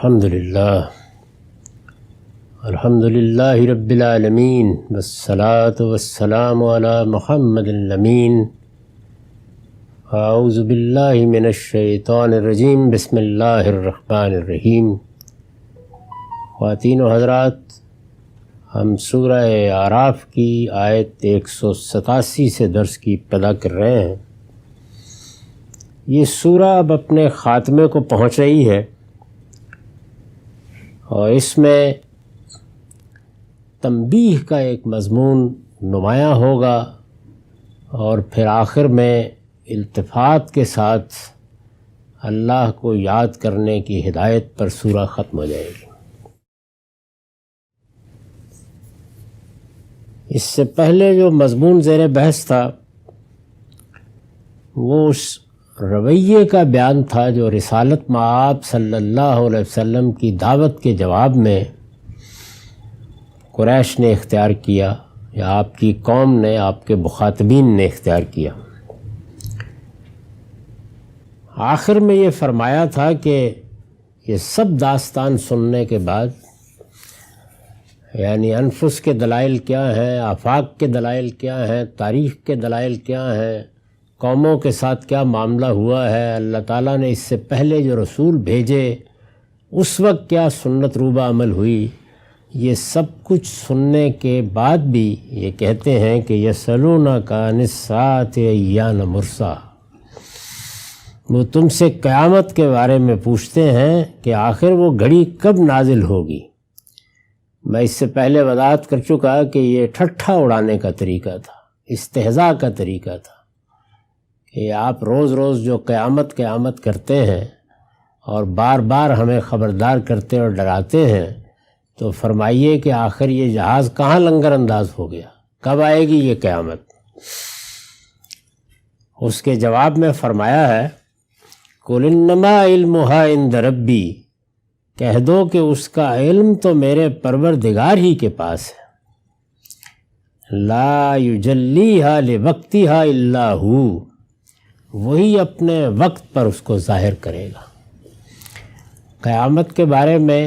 الحمدللہ رب العالمین والصلاة والسلام علی محمد الامین اعوذ باللہ من الشیطان الرجیم بسم اللہ الرحمن الرحیم۔ خواتین و حضرات، ہم سورہ اعراف کی آیت 187 سے درس کی ابتدا کر رہے ہیں۔ یہ سورہ اب اپنے خاتمے کو پہنچ رہی ہے اور اس میں تنبیہ کا ایک مضمون نمایاں ہوگا اور پھر آخر میں التفات کے ساتھ اللہ کو یاد کرنے کی ہدایت پر سورہ ختم ہو جائے گی۔ اس سے پہلے جو مضمون زیر بحث تھا وہ اس رویے کا بیان تھا جو رسالت مآب صلی اللہ علیہ وسلم کی دعوت کے جواب میں قریش نے اختیار کیا یا آپ کی قوم نے، آپ کے مخاطبین نے اختیار کیا۔ آخر میں یہ فرمایا تھا کہ یہ سب داستان سننے کے بعد، یعنی انفس کے دلائل کیا ہیں، آفاق کے دلائل کیا ہیں، تاریخ کے دلائل کیا ہیں، قوموں کے ساتھ کیا معاملہ ہوا ہے، اللہ تعالیٰ نے اس سے پہلے جو رسول بھیجے اس وقت کیا سنت روبہ عمل ہوئی، یہ سب کچھ سننے کے بعد بھی یہ کہتے ہیں کہ یسألونک عن الساعۃ ایان مرساھا، وہ تم سے قیامت کے بارے میں پوچھتے ہیں کہ آخر وہ گھڑی کب نازل ہوگی۔ میں اس سے پہلے وضاحت کر چکا کہ یہ ٹھٹھا اڑانے کا طریقہ تھا، استہزاء کا طریقہ تھا کہ آپ روز روز جو قیامت کرتے ہیں اور بار بار ہمیں خبردار کرتے اور ڈراتے ہیں، تو فرمائیے کہ آخر یہ جہاز کہاں لنگر انداز ہو گیا، کب آئے گی یہ قیامت؟ اس کے جواب میں فرمایا ہے قُلْ إِنَّمَا عِلْمُهَا عِنْدَ رَبِّي، کہہ دو کہ اس کا علم تو میرے پروردگار ہی کے پاس ہے۔ لَا يُجَلِّيهَا لِوَقْتِهَا إِلَّا هُوَ، وہی اپنے وقت پر اس کو ظاہر کرے گا۔ قیامت کے بارے میں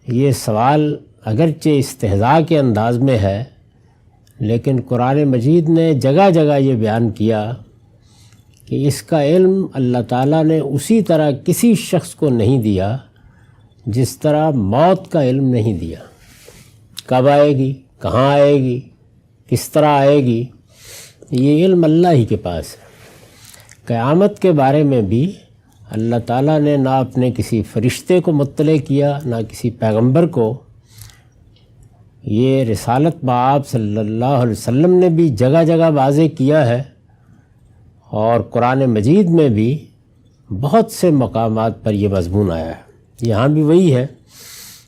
یہ سوال اگرچہ استہزاء کے انداز میں ہے، لیکن قرآن مجید نے جگہ جگہ یہ بیان کیا کہ اس کا علم اللہ تعالیٰ نے اسی طرح کسی شخص کو نہیں دیا جس طرح موت کا علم نہیں دیا۔ کب آئے گی، کہاں آئے گی، کس طرح آئے گی، یہ علم اللہ ہی کے پاس ہے۔ قیامت کے بارے میں بھی اللہ تعالیٰ نے نہ اپنے کسی فرشتے کو مطلع کیا، نہ کسی پیغمبر کو۔ یہ رسالت مآب صلی اللہ علیہ وسلم نے بھی جگہ جگہ واضح کیا ہے، اور قرآن مجید میں بھی بہت سے مقامات پر یہ مضمون آیا ہے، یہاں بھی وہی ہے۔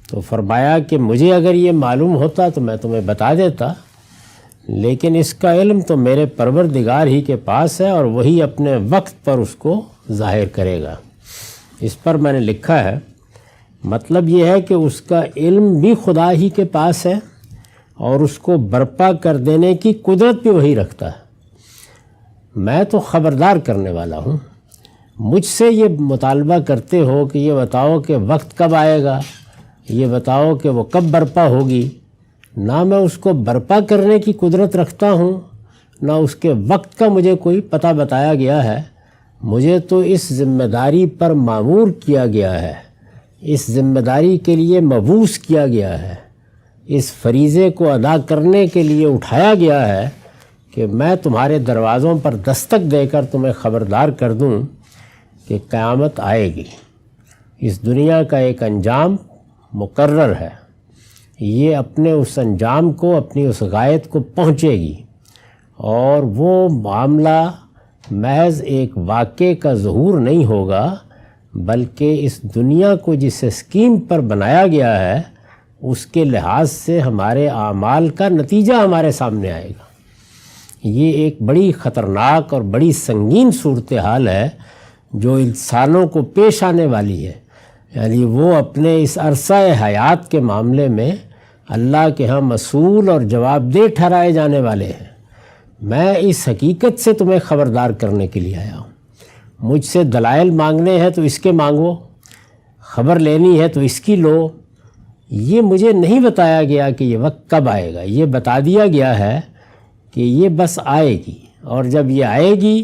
تو فرمایا کہ مجھے اگر یہ معلوم ہوتا تو میں تمہیں بتا دیتا، لیکن اس کا علم تو میرے پروردگار ہی کے پاس ہے اور وہی اپنے وقت پر اس کو ظاہر کرے گا۔ اس پر میں نے لکھا ہے، مطلب یہ ہے کہ اس کا علم بھی خدا ہی کے پاس ہے اور اس کو برپا کر دینے کی قدرت بھی وہی رکھتا ہے۔ میں تو خبردار کرنے والا ہوں، مجھ سے یہ مطالبہ کرتے ہو کہ یہ بتاؤ کہ وقت کب آئے گا، یہ بتاؤ کہ وہ کب برپا ہوگی۔ نہ میں اس کو برپا کرنے کی قدرت رکھتا ہوں، نہ اس کے وقت کا مجھے کوئی پتہ بتایا گیا ہے۔ مجھے تو اس ذمہ داری پر مامور کیا گیا ہے، اس ذمہ داری کے لیے مبعوث کیا گیا ہے، اس فریضے کو ادا کرنے کے لیے اٹھایا گیا ہے کہ میں تمہارے دروازوں پر دستک دے کر تمہیں خبردار کر دوں کہ قیامت آئے گی۔ اس دنیا کا ایک انجام مقرر ہے، یہ اپنے اس انجام کو، اپنی اس غایت کو پہنچے گی، اور وہ معاملہ محض ایک واقعے کا ظہور نہیں ہوگا، بلکہ اس دنیا کو جس اسکیم پر بنایا گیا ہے اس کے لحاظ سے ہمارے اعمال کا نتیجہ ہمارے سامنے آئے گا۔ یہ ایک بڑی خطرناک اور بڑی سنگین صورتحال ہے جو انسانوں کو پیش آنے والی ہے، یعنی وہ اپنے اس عرصہ حیات کے معاملے میں اللہ کے ہاں مسئول اور جواب دہ ٹھہرائے جانے والے ہیں۔ میں اس حقیقت سے تمہیں خبردار کرنے کے لیے آیا ہوں۔ مجھ سے دلائل مانگنے ہیں تو اس کے مانگو، خبر لینی ہے تو اس کی لو۔ یہ مجھے نہیں بتایا گیا کہ یہ وقت کب آئے گا، یہ بتا دیا گیا ہے کہ یہ بس آئے گی، اور جب یہ آئے گی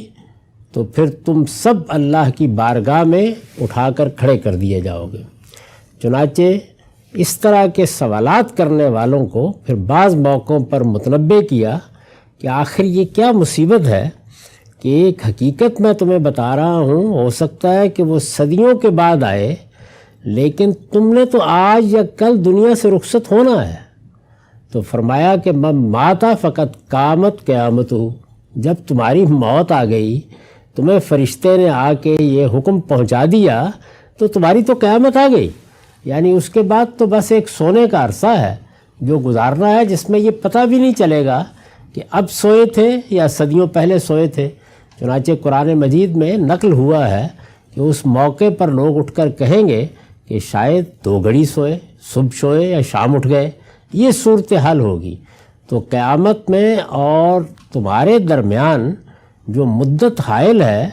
تو پھر تم سب اللہ کی بارگاہ میں اٹھا کر کھڑے کر دیے جاؤ گے۔ چنانچہ اس طرح کے سوالات کرنے والوں کو پھر بعض موقعوں پر متنبہ کیا کہ آخر یہ کیا مصیبت ہے کہ ایک حقیقت میں تمہیں بتا رہا ہوں، ہو سکتا ہے کہ وہ صدیوں کے بعد آئے، لیکن تم نے تو آج یا کل دنیا سے رخصت ہونا ہے۔ تو فرمایا کہ من ماتا فقط قامت قیامت ہو، جب تمہاری موت آ گئی، تمہیں فرشتے نے آ کے یہ حکم پہنچا دیا تو تمہاری تو قیامت آ گئی۔ یعنی اس کے بعد تو بس ایک سونے کا عرصہ ہے جو گزارنا ہے، جس میں یہ پتہ بھی نہیں چلے گا کہ اب سوئے تھے یا صدیوں پہلے سوئے تھے۔ چنانچہ قرآن مجید میں نقل ہوا ہے کہ اس موقع پر لوگ اٹھ کر کہیں گے کہ شاید 2 گھڑی سوئے، صبح سوئے یا شام اٹھ گئے، یہ صورتحال ہوگی۔ تو قیامت میں اور تمہارے درمیان جو مدت حائل ہے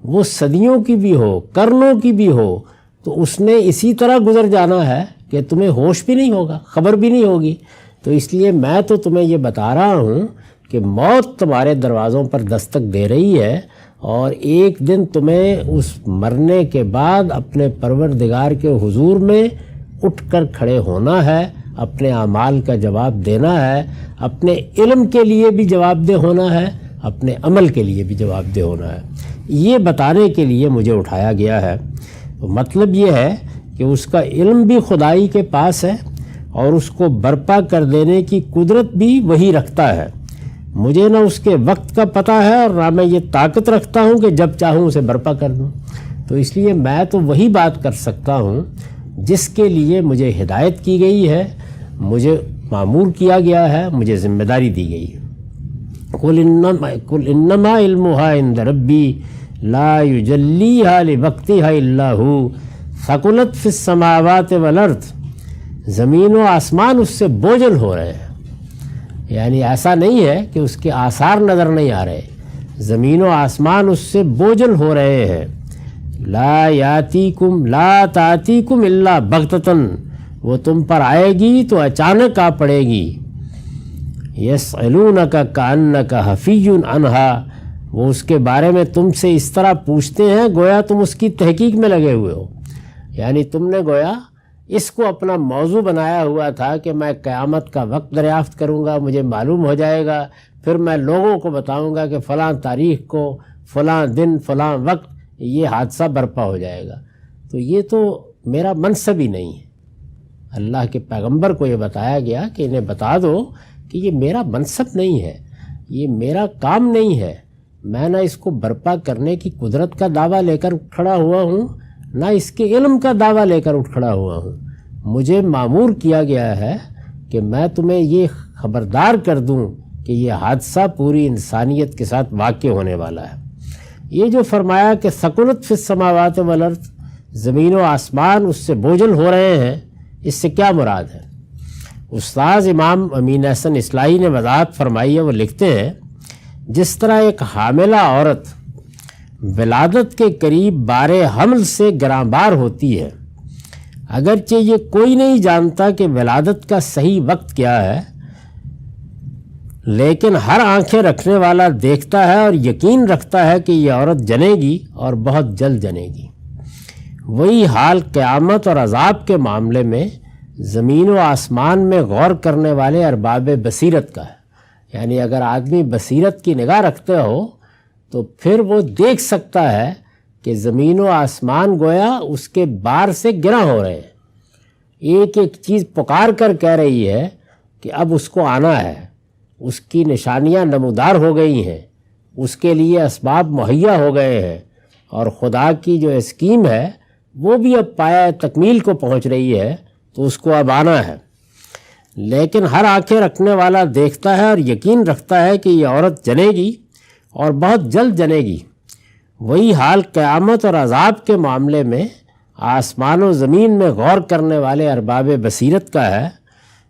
وہ صدیوں کی بھی ہو، قرنوں کی بھی ہو، تو اس نے اسی طرح گزر جانا ہے کہ تمہیں ہوش بھی نہیں ہوگا، خبر بھی نہیں ہوگی۔ تو اس لیے میں تو تمہیں یہ بتا رہا ہوں کہ موت تمہارے دروازوں پر دستک دے رہی ہے، اور ایک دن تمہیں اس مرنے کے بعد اپنے پروردگار کے حضور میں اٹھ کر کھڑے ہونا ہے، اپنے اعمال کا جواب دینا ہے، اپنے علم کے لیے بھی جواب دہ ہونا ہے، اپنے عمل کے لیے بھی جواب دہ ہونا ہے۔ یہ بتانے کے لیے مجھے اٹھایا گیا ہے۔ تو مطلب یہ ہے کہ اس کا علم بھی خدائی کے پاس ہے، اور اس کو برپا کر دینے کی قدرت بھی وہی رکھتا ہے۔ مجھے نہ اس کے وقت کا پتہ ہے، اور نہ میں یہ طاقت رکھتا ہوں کہ جب چاہوں اسے برپا کر دوں۔ تو اس لیے میں تو وہی بات کر سکتا ہوں جس کے لیے مجھے ہدایت کی گئی ہے، مجھے مامور کیا گیا ہے، مجھے ذمہ داری دی گئی ہے۔ قُلْ إِنَّمَا عِلْمُهَا عِنْدَ رَبِّي لَا يُجَلِّيهَا لِوَقْتِهَا إِلَّا هُوَ ثَقُلَتْ فِي السَّمَاوَاتِ وَالْأَرْضِ۔ زمین و آسمان اس سے بوجھل ہو رہے ہیں، یعنی ایسا نہیں ہے کہ اس کے آثار نظر نہیں آ رہے، زمین و آسمان اس سے بوجھل ہو رہے ہیں۔ لا تأتیکم الا بغتۃ، وہ تم پر آئے گی تو اچانک آ پڑے گی۔ یسألونک کأنک حفی عنہا، وہ اس کے بارے میں تم سے اس طرح پوچھتے ہیں گویا تم اس کی تحقیق میں لگے ہوئے ہو۔ یعنی تم نے گویا اس کو اپنا موضوع بنایا ہوا تھا کہ میں قیامت کا وقت دریافت کروں گا، مجھے معلوم ہو جائے گا، پھر میں لوگوں کو بتاؤں گا کہ فلاں تاریخ کو، فلاں دن، فلاں وقت یہ حادثہ برپا ہو جائے گا۔ تو یہ تو میرا منصب ہی نہیں ہے۔ اللہ کے پیغمبر کو یہ بتایا گیا کہ انہیں بتا دو کہ یہ میرا منصب نہیں ہے، یہ میرا کام نہیں ہے، میں نہ اس کو برپا کرنے کی قدرت کا دعویٰ لے کر اٹھ کھڑا ہوا ہوں، نہ اس کے علم کا دعویٰ لے کر اٹھ کھڑا ہوا ہوں۔ مجھے مامور کیا گیا ہے کہ میں تمہیں یہ خبردار کر دوں کہ یہ حادثہ پوری انسانیت کے ساتھ واقع ہونے والا ہے۔ یہ جو فرمایا کہ ثقلت فی السماوات والارض، زمین و آسمان اس سے بوجھل ہو رہے ہیں، اس سے کیا مراد ہے؟ استاذ امام امین احسن اصلاحی نے وضاحت فرمائی ہے، وہ لکھتے ہیں جس طرح ایک حاملہ عورت ولادت کے قریب بار حمل سے گرانبار ہوتی ہے، اگرچہ یہ کوئی نہیں جانتا کہ ولادت کا صحیح وقت کیا ہے، لیکن ہر آنکھیں رکھنے والا دیکھتا ہے اور یقین رکھتا ہے کہ یہ عورت جنے گی اور بہت جلد جنے گی۔ وہی حال قیامت اور عذاب کے معاملے میں زمین و آسمان میں غور کرنے والے ارباب بصیرت کا ہے۔ یعنی اگر آدمی بصیرت کی نگاہ رکھتے ہو تو پھر وہ دیکھ سکتا ہے کہ زمین و آسمان گویا اس کے بار سے گرا ہو رہے ہیں، ایک ایک چیز پکار کر کہہ رہی ہے کہ اب اس کو آنا ہے، اس کی نشانیاں نمودار ہو گئی ہیں، اس کے لیے اسباب مہیا ہو گئے ہیں، اور خدا کی جو اسکیم ہے وہ بھی اب پایہ تکمیل کو پہنچ رہی ہے، تو اس کو اب آنا ہے۔ لیکن ہر آنکھیں رکھنے والا دیکھتا ہے اور یقین رکھتا ہے کہ یہ عورت جنے گی اور بہت جلد جنے گی۔ وہی حال قیامت اور عذاب کے معاملے میں آسمان و زمین میں غور کرنے والے ارباب بصیرت کا ہے۔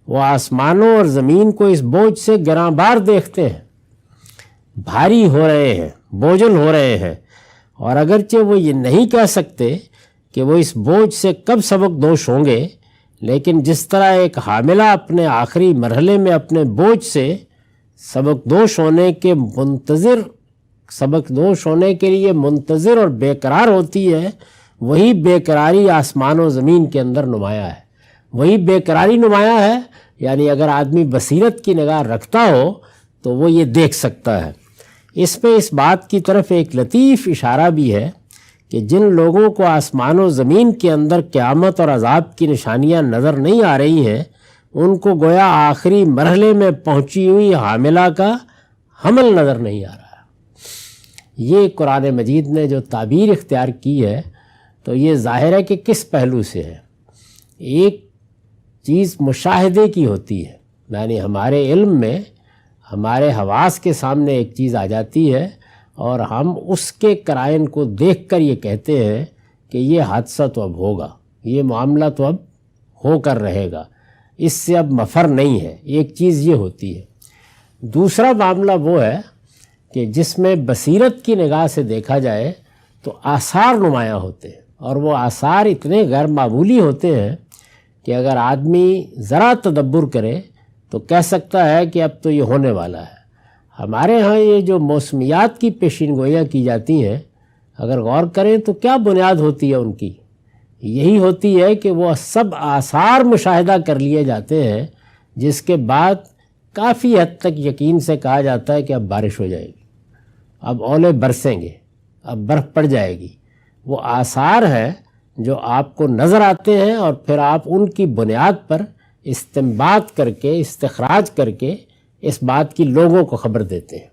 وہ آسمانوں اور زمین کو اس بوجھ سے گراں بار دیکھتے ہیں، بھاری ہو رہے ہیں، بوجھل ہو رہے ہیں، اور اگرچہ وہ یہ نہیں کہہ سکتے کہ وہ اس بوجھ سے کب سبق دوش ہوں گے، لیکن جس طرح ایک حاملہ اپنے آخری مرحلے میں اپنے بوجھ سے سبق دوش ہونے کے لیے منتظر اور بے قرار ہوتی ہے، وہی بے قراری آسمان و زمین کے اندر نمایاں ہے۔ وہی بے قراری نمایاں ہے، یعنی اگر آدمی بصیرت کی نگاہ رکھتا ہو تو وہ یہ دیکھ سکتا ہے۔ اس میں اس بات کی طرف ایک لطیف اشارہ بھی ہے کہ جن لوگوں کو آسمان و زمین کے اندر قیامت اور عذاب کی نشانیاں نظر نہیں آ رہی ہیں، ان کو گویا آخری مرحلے میں پہنچی ہوئی حاملہ کا حمل نظر نہیں آ رہا۔ یہ قرآن مجید نے جو تعبیر اختیار کی ہے تو یہ ظاہر ہے کہ کس پہلو سے ہے۔ ایک چیز مشاہدے کی ہوتی ہے، یعنی ہمارے علم میں ہمارے حواس کے سامنے ایک چیز آ جاتی ہے اور ہم اس کے قرائن کو دیکھ کر یہ کہتے ہیں کہ یہ حادثہ تو اب ہوگا، یہ معاملہ تو اب ہو کر رہے گا، اس سے اب مفر نہیں ہے۔ ایک چیز یہ ہوتی ہے۔ دوسرا معاملہ وہ ہے کہ جس میں بصیرت کی نگاہ سے دیکھا جائے تو آثار نمایاں ہوتے ہیں، اور وہ آثار اتنے غیر معمولی ہوتے ہیں کہ اگر آدمی ذرا تدبر کرے تو کہہ سکتا ہے کہ اب تو یہ ہونے والا ہے۔ ہمارے ہاں یہ جو موسمیات کی پیشین گوئیاں کی جاتی ہیں، اگر غور کریں تو کیا بنیاد ہوتی ہے ان کی؟ یہی ہوتی ہے کہ وہ سب آثار مشاہدہ کر لیے جاتے ہیں، جس کے بعد کافی حد تک یقین سے کہا جاتا ہے کہ اب بارش ہو جائے گی، اب اولے برسیں گے، اب برف پڑ جائے گی۔ وہ آثار ہیں جو آپ کو نظر آتے ہیں اور پھر آپ ان کی بنیاد پر استنباط کر کے، استخراج کر کے اس بات کی لوگوں کو خبر دیتے ہیں۔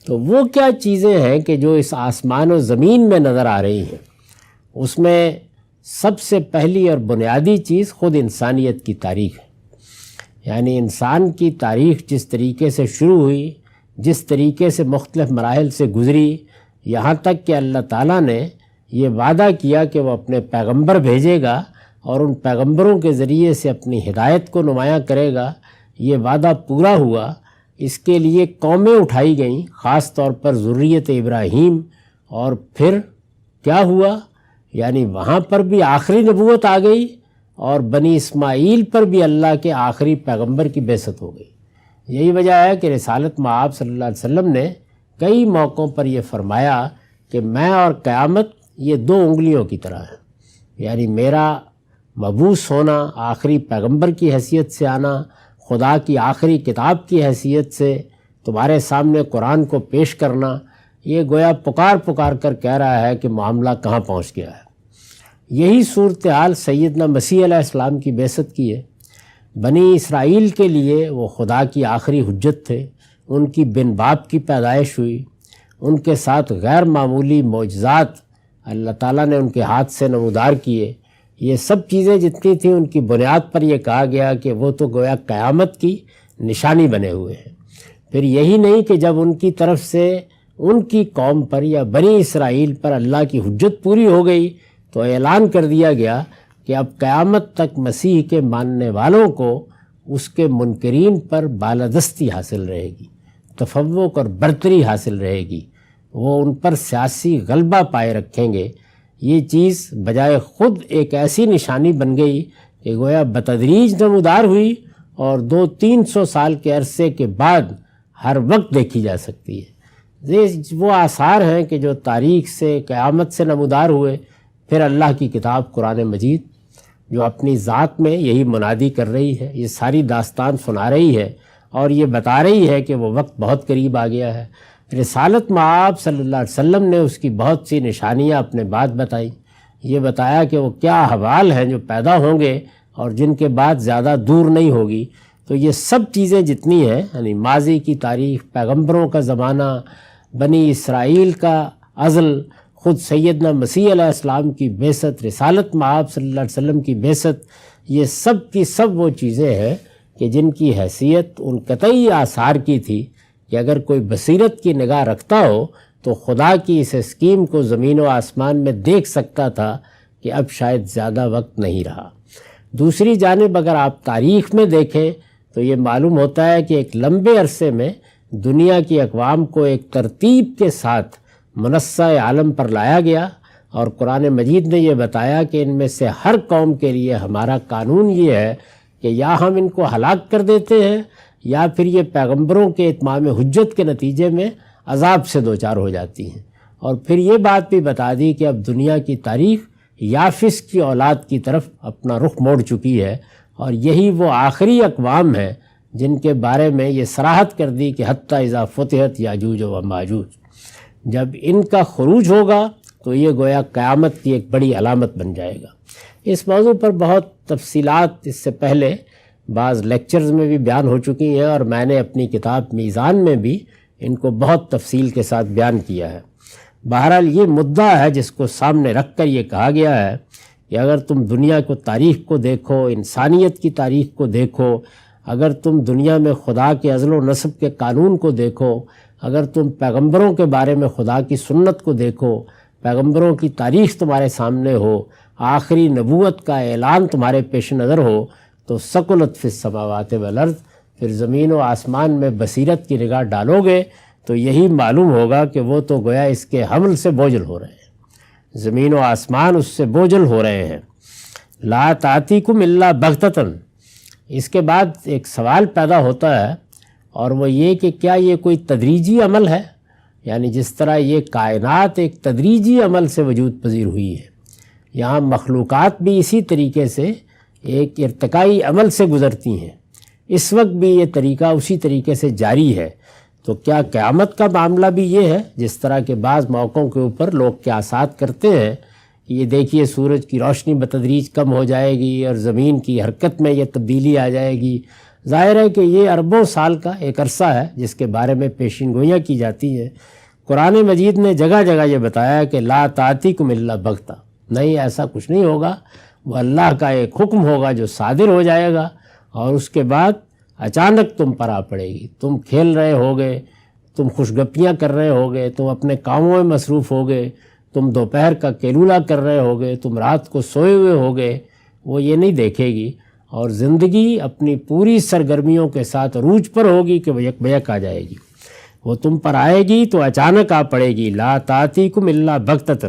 تو وہ کیا چیزیں ہیں کہ جو اس آسمان و زمین میں نظر آ رہی ہیں؟ اس میں سب سے پہلی اور بنیادی چیز خود انسانیت کی تاریخ ہے۔ یعنی انسان کی تاریخ جس طریقے سے شروع ہوئی، جس طریقے سے مختلف مراحل سے گزری، یہاں تک کہ اللہ تعالیٰ نے یہ وعدہ کیا کہ وہ اپنے پیغمبر بھیجے گا اور ان پیغمبروں کے ذریعے سے اپنی ہدایت کو نمایاں کرے گا، یہ وعدہ پورا ہوا۔ اس کے لیے قومیں اٹھائی گئیں، خاص طور پر ذریت ابراہیم، اور پھر کیا ہوا؟ یعنی وہاں پر بھی آخری نبوت آ گئی اور بنی اسماعیل پر بھی اللہ کے آخری پیغمبر کی بعثت ہو گئی۔ یہی وجہ ہے کہ رسالت مآب صلی اللہ علیہ وسلم نے کئی موقعوں پر یہ فرمایا کہ میں اور قیامت یہ دو انگلیوں کی طرح ہے۔ یعنی میرا مبعوث ہونا، آخری پیغمبر کی حیثیت سے آنا، خدا کی آخری کتاب کی حیثیت سے تمہارے سامنے قرآن کو پیش کرنا، یہ گویا پکار کر کہہ رہا ہے کہ معاملہ کہاں پہنچ گیا ہے۔ یہی صورتحال سیدنا مسیح علیہ السلام کی بعثت کی ہے۔ بنی اسرائیل کے لیے وہ خدا کی آخری حجت تھے، ان کی بن باپ کی پیدائش ہوئی، ان کے ساتھ غیر معمولی معجزات اللہ تعالیٰ نے ان کے ہاتھ سے نمودار کیے۔ یہ سب چیزیں جتنی تھیں ان کی بنیاد پر یہ کہا گیا کہ وہ تو گویا قیامت کی نشانی بنے ہوئے ہیں۔ پھر یہی نہیں کہ جب ان کی طرف سے ان کی قوم پر یا بنی اسرائیل پر اللہ کی حجت پوری ہو گئی تو اعلان کر دیا گیا کہ اب قیامت تک مسیح کے ماننے والوں کو اس کے منکرین پر بالادستی حاصل رہے گی، تفوق اور برتری حاصل رہے گی، وہ ان پر سیاسی غلبہ پائے رکھیں گے۔ یہ چیز بجائے خود ایک ایسی نشانی بن گئی کہ گویا بتدریج نمودار ہوئی اور 200-300 سال کے عرصے کے بعد ہر وقت دیکھی جا سکتی ہے۔ یہ وہ آثار ہیں کہ جو تاریخ سے، قیامت سے نمودار ہوئے۔ پھر اللہ کی کتاب قرآن مجید جو اپنی ذات میں یہی منادی کر رہی ہے، یہ ساری داستان سنا رہی ہے اور یہ بتا رہی ہے کہ وہ وقت بہت قریب آ گیا ہے۔ رسالت مآب صلی اللہ علیہ وسلم نے اس کی بہت سی نشانیاں اپنے بعد بتائیں، یہ بتایا کہ وہ کیا احوال ہیں جو پیدا ہوں گے اور جن کے بعد زیادہ دور نہیں ہوگی۔ تو یہ سب چیزیں جتنی ہیں، یعنی ماضی کی تاریخ، پیغمبروں کا زمانہ، بنی اسرائیل کا ازل، خود سیدنا مسیح علیہ السلام کی بعثت، رسالت مآب صلی اللہ علیہ وسلم کی بعثت، یہ سب کی سب وہ چیزیں ہیں کہ جن کی حیثیت ان قطعی آثار کی تھی کہ اگر کوئی بصیرت کی نگاہ رکھتا ہو تو خدا کی اس اسکیم کو زمین و آسمان میں دیکھ سکتا تھا کہ اب شاید زیادہ وقت نہیں رہا۔ دوسری جانب اگر آپ تاریخ میں دیکھیں تو یہ معلوم ہوتا ہے کہ ایک لمبے عرصے میں دنیا کی اقوام کو ایک ترتیب کے ساتھ منصہ عالم پر لایا گیا اور قرآن مجید نے یہ بتایا کہ ان میں سے ہر قوم کے لیے ہمارا قانون یہ ہے کہ یا ہم ان کو ہلاک کر دیتے ہیں یا پھر یہ پیغمبروں کے اتمام حجت کے نتیجے میں عذاب سے دوچار ہو جاتی ہیں۔ اور پھر یہ بات بھی بتا دی کہ اب دنیا کی تاریخ یافس کی اولاد کی طرف اپنا رخ موڑ چکی ہے، اور یہی وہ آخری اقوام ہیں جن کے بارے میں یہ صراحت کر دی کہ حتیٰ اذا فتحت یاجوج و ماجوج، جب ان کا خروج ہوگا تو یہ گویا قیامت کی ایک بڑی علامت بن جائے گا۔ اس موضوع پر بہت تفصیلات اس سے پہلے بعض لیکچرز میں بھی بیان ہو چکی ہیں، اور میں نے اپنی کتاب میزان میں بھی ان کو بہت تفصیل کے ساتھ بیان کیا ہے۔ بہرحال یہ مدعا ہے جس کو سامنے رکھ کر یہ کہا گیا ہے کہ اگر تم دنیا کو تاریخ کو دیکھو، انسانیت کی تاریخ کو دیکھو، اگر تم دنیا میں خدا کے عزل و نصب کے قانون کو دیکھو، اگر تم پیغمبروں کے بارے میں خدا کی سنت کو دیکھو، پیغمبروں کی تاریخ تمہارے سامنے ہو، آخری نبوت کا اعلان تمہارے پیش نظر ہو، تو ثقلت فی السماوات والارض، پھر زمین و آسمان میں بصیرت کی نگاہ ڈالو گے تو یہی معلوم ہوگا کہ وہ تو گویا اس کے حمل سے بوجھل ہو رہے ہیں، زمین و آسمان اس سے بوجھل ہو رہے ہیں۔ لا تأتیکم الا بغتۃ، اس کے بعد ایک سوال پیدا ہوتا ہے، اور وہ یہ کہ کیا یہ کوئی تدریجی عمل ہے؟ یعنی جس طرح یہ کائنات ایک تدریجی عمل سے وجود پذیر ہوئی ہے، یہاں مخلوقات بھی اسی طریقے سے ایک ارتقائی عمل سے گزرتی ہیں، اس وقت بھی یہ طریقہ اسی طریقے سے جاری ہے، تو کیا قیامت کا معاملہ بھی یہ ہے؟ جس طرح کے بعض موقعوں کے اوپر لوگ قیاسات کرتے ہیں کہ یہ دیکھیے سورج کی روشنی بتدریج کم ہو جائے گی اور زمین کی حرکت میں یہ تبدیلی آ جائے گی۔ ظاہر ہے کہ یہ اربوں سال کا ایک عرصہ ہے جس کے بارے میں پیشین گوئیاں کی جاتی ہیں۔ قرآن مجید نے جگہ جگہ یہ بتایا کہ لا تأتیکم الا بغتہ، نہیں ایسا کچھ نہیں ہوگا، وہ اللہ کا ایک حکم ہوگا جو صادر ہو جائے گا، اور اس کے بعد اچانک تم پر آ پڑے گی۔ تم کھیل رہے ہوگے، تم خوش گپیاں کر رہے ہوگے، تم اپنے کاموں میں مصروف ہوگے، تم دوپہر کا کیلولہ کر رہے ہوگے، تم رات کو سوئے ہوئے ہوگے، وہ یہ نہیں دیکھے گی، اور زندگی اپنی پوری سرگرمیوں کے ساتھ عروج پر ہوگی کہ وہ یک بیک آ جائے گی، وہ تم پر آئے گی تو اچانک آ پڑے گی۔ لا تأتیکم الا بغتۃ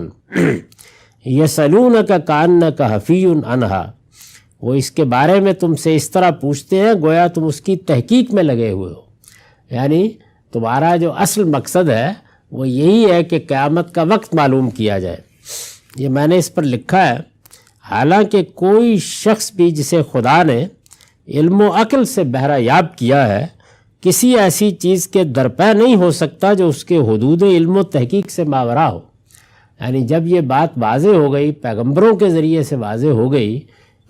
یسألونک کأنک حفی عنہا، وہ اس کے بارے میں تم سے اس طرح پوچھتے ہیں گویا تم اس کی تحقیق میں لگے ہوئے ہو، یعنی تمہارا جو اصل مقصد ہے وہ یہی ہے کہ قیامت کا وقت معلوم کیا جائے۔ یہ میں نے اس پر لکھا ہے، حالانکہ کوئی شخص بھی جسے خدا نے علم و عقل سے بہرہ یاب کیا ہے، کسی ایسی چیز کے درپے نہیں ہو سکتا جو اس کے حدود علم و تحقیق سے ماورا ہو۔ یعنی جب یہ بات واضح ہو گئی، پیغمبروں کے ذریعے سے واضح ہو گئی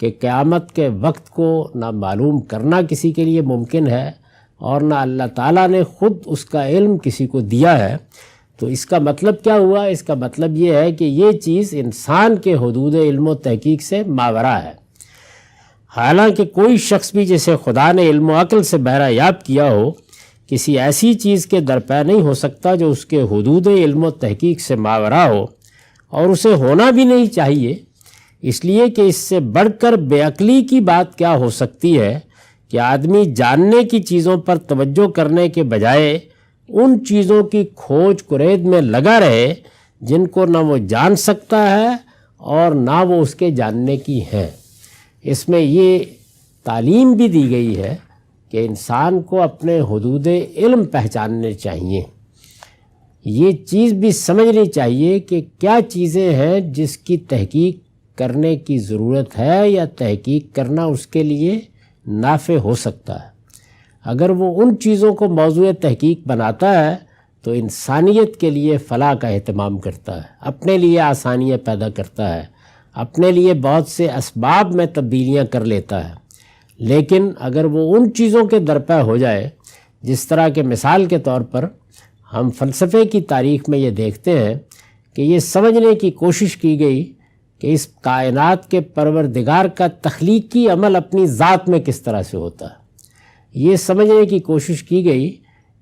کہ قیامت کے وقت کو نہ معلوم کرنا کسی کے لیے ممکن ہے اور نہ اللہ تعالیٰ نے خود اس کا علم کسی کو دیا ہے، تو اس کا مطلب کیا ہوا؟ اس کا مطلب یہ ہے کہ یہ چیز انسان کے حدود علم و تحقیق سے ماورا ہے۔ حالانکہ کوئی شخص بھی جسے خدا نے علم و عقل سے بہرہ یاب کیا ہو، کسی ایسی چیز کے درپے نہیں ہو سکتا جو اس کے حدود علم و تحقیق سے ماورا ہو، اور اسے ہونا بھی نہیں چاہیے، اس لیے کہ اس سے بڑھ کر بے عقلی کی بات کیا ہو سکتی ہے کہ آدمی جاننے کی چیزوں پر توجہ کرنے کے بجائے ان چیزوں کی کھوج کرید میں لگا رہے جن کو نہ وہ جان سکتا ہے اور نہ وہ اس کے جاننے کی ہیں۔ اس میں یہ تعلیم بھی دی گئی ہے کہ انسان کو اپنے حدود علم پہچاننے چاہیے، یہ چیز بھی سمجھنی چاہیے کہ کیا چیزیں ہیں جس کی تحقیق کرنے کی ضرورت ہے یا تحقیق کرنا اس کے لیے نافع ہو سکتا ہے۔ اگر وہ ان چیزوں کو موضوع تحقیق بناتا ہے تو انسانیت کے لیے فلاح کا اہتمام کرتا ہے، اپنے لیے آسانیاں پیدا کرتا ہے، اپنے لیے بہت سے اسباب میں تبدیلیاں کر لیتا ہے۔ لیکن اگر وہ ان چیزوں کے درپے ہو جائے، جس طرح کے مثال کے طور پر ہم فلسفے کی تاریخ میں یہ دیکھتے ہیں کہ یہ سمجھنے کی کوشش کی گئی کہ اس کائنات کے پروردگار کا تخلیقی عمل اپنی ذات میں کس طرح سے ہوتا ہے، یہ سمجھنے کی کوشش کی گئی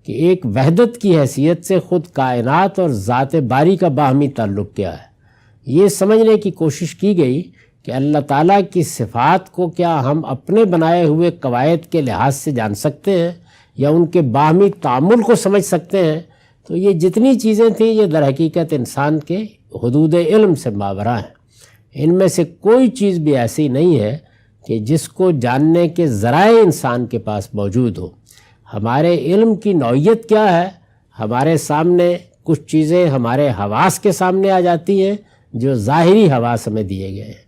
کہ ایک وحدت کی حیثیت سے خود کائنات اور ذات باری کا باہمی تعلق کیا ہے، یہ سمجھنے کی کوشش کی گئی کہ اللہ تعالیٰ کی صفات کو کیا ہم اپنے بنائے ہوئے قواعد کے لحاظ سے جان سکتے ہیں یا ان کے باہمی تعامل کو سمجھ سکتے ہیں۔ تو یہ جتنی چیزیں تھیں یہ در حقیقت انسان کے حدود علم سے ماورا ہیں۔ ان میں سے کوئی چیز بھی ایسی نہیں ہے کہ جس کو جاننے کے ذرائع انسان کے پاس موجود ہو۔ ہمارے علم کی نوعیت کیا ہے؟ ہمارے سامنے کچھ چیزیں ہمارے حواس کے سامنے آ جاتی ہیں جو ظاہری حواس ہمیں دیے گئے ہیں،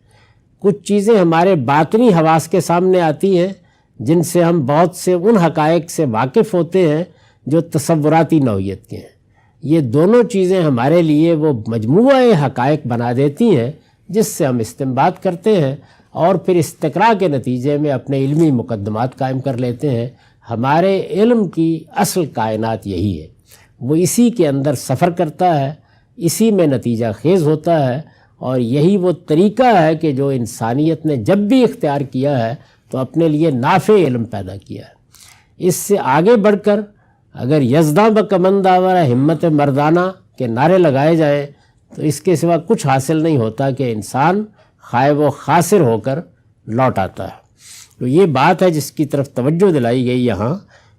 کچھ چیزیں ہمارے باطنی حواس کے سامنے آتی ہیں جن سے ہم بہت سے ان حقائق سے واقف ہوتے ہیں جو تصوراتی نوعیت کے ہیں۔ یہ دونوں چیزیں ہمارے لیے وہ مجموعہ حقائق بنا دیتی ہیں جس سے ہم استنباط کرتے ہیں اور پھر استقراء کے نتیجے میں اپنے علمی مقدمات قائم کر لیتے ہیں۔ ہمارے علم کی اصل کائنات یہی ہے، وہ اسی کے اندر سفر کرتا ہے، اسی میں نتیجہ خیز ہوتا ہے، اور یہی وہ طریقہ ہے کہ جو انسانیت نے جب بھی اختیار کیا ہے تو اپنے لیے نافع علم پیدا کیا ہے۔ اس سے آگے بڑھ کر اگر یزداں بکمند آورہ ہمت مردانہ کے نعرے لگائے جائیں تو اس کے سوا کچھ حاصل نہیں ہوتا کہ انسان خائب و خاسر ہو کر لوٹ آتا ہے۔ تو یہ بات ہے جس کی طرف توجہ دلائی گئی یہاں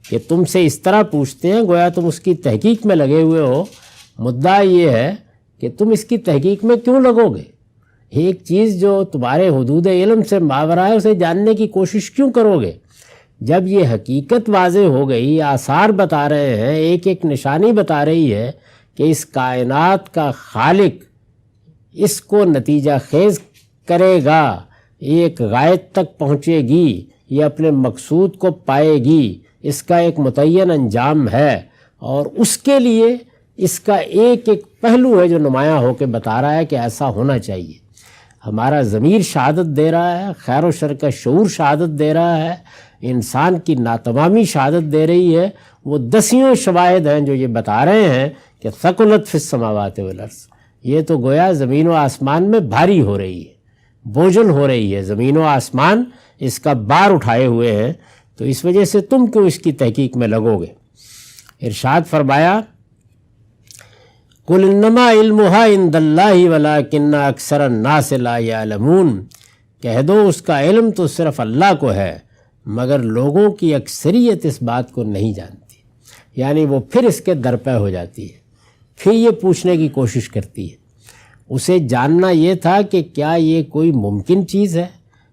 کہ تم سے اس طرح پوچھتے ہیں گویا تم اس کی تحقیق میں لگے ہوئے ہو۔ مدعا یہ ہے کہ تم اس کی تحقیق میں کیوں لگو گے؟ ایک چیز جو تمہارے حدود علم سے ماورا ہے اسے جاننے کی کوشش کیوں کرو گے؟ جب یہ حقیقت واضح ہو گئی، آثار بتا رہے ہیں، ایک ایک نشانی بتا رہی ہے کہ اس کائنات کا خالق اس کو نتیجہ خیز کرے گا، ایک غایت تک پہنچے گی، یہ اپنے مقصود کو پائے گی، اس کا ایک متعین انجام ہے، اور اس کے لیے اس کا ایک ایک پہلو ہے جو نمایاں ہو کے بتا رہا ہے کہ ایسا ہونا چاہیے۔ ہمارا ضمیر شہادت دے رہا ہے، خیر و شر کا شعور شہادت دے رہا ہے، انسان کی ناتمامی شہادت دے رہی ہے۔ وہ دسیوں شواہد ہیں جو یہ بتا رہے ہیں کہ ثقلت فی السماوات والارض، یہ تو گویا زمین و آسمان میں بھاری ہو رہی ہے، بوجھل ہو رہی ہے، زمین و آسمان اس کا بار اٹھائے ہوئے ہیں، تو اس وجہ سے تم کیوں اس کی تحقیق میں لگو گے؟ ارشاد فرمایا قُلْ إِنَّمَا عِلْمُهَا عِنْدَ اللَّهِ وَلَٰكِنَّ أَكْثَرَ النَّاسِ لَا يَعْلَمُونَ، کہہ دو اس کا علم تو صرف اللہ کو ہے مگر لوگوں کی اکثریت اس بات کو نہیں جانتی۔ یعنی وہ پھر اس کے درپے ہو جاتی ہے، پھر یہ پوچھنے کی کوشش کرتی ہے۔ اسے جاننا یہ تھا کہ کیا یہ کوئی ممکن چیز ہے،